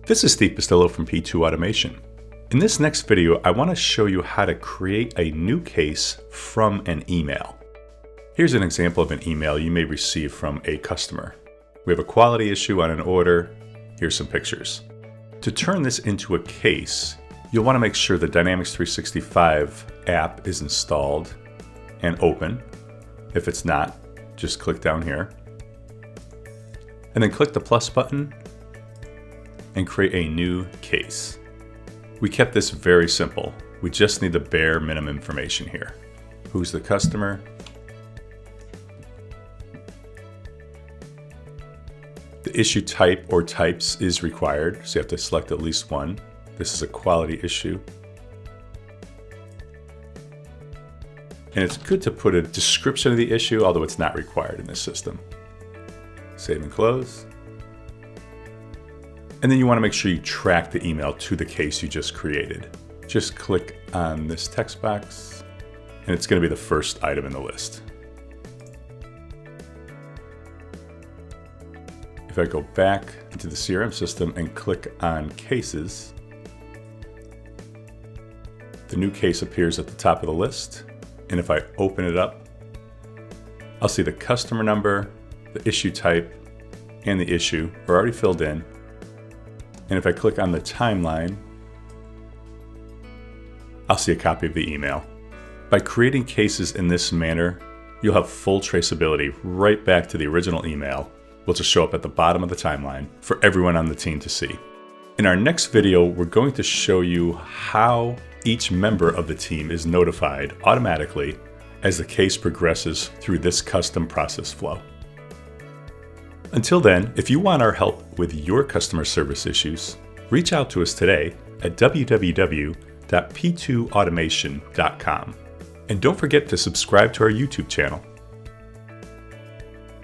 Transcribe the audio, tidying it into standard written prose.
This is Steve Pastillo from P2 Automation. In this next video, I want to show you how to create a new case from an email. Here's an example of an email you may receive from a customer. We have a quality issue on an order. Here's some pictures. To turn this into a case, you'll want to make sure the Dynamics 365 app is installed and open. If it's not, just click down here. And then click the plus button and create a new case. We kept this very simple. We just need the bare minimum information here. Who's the customer? The issue type or types is required, so you have to select at least one. This is a quality issue. And it's good to put a description of the issue, although it's not required in this system. Save and close. And then you want to make sure you track the email to the case you just created. Just click on this text box, and it's going to be the first item in the list. If I go back into the CRM system and click on Cases, the new case appears at the top of the list. And if I open it up, I'll see the customer number, the issue type, and the issue are already filled in. And if I click on the timeline, I'll see a copy of the email. By creating cases in this manner, you'll have full traceability right back to the original email, which will show up at the bottom of the timeline for everyone on the team to see. In our next video, we're going to show you how each member of the team is notified automatically as the case progresses through this custom process flow. Until then, if you want our help with your customer service issues, reach out to us today at www.p2automation.com. And don't forget to subscribe to our YouTube channel.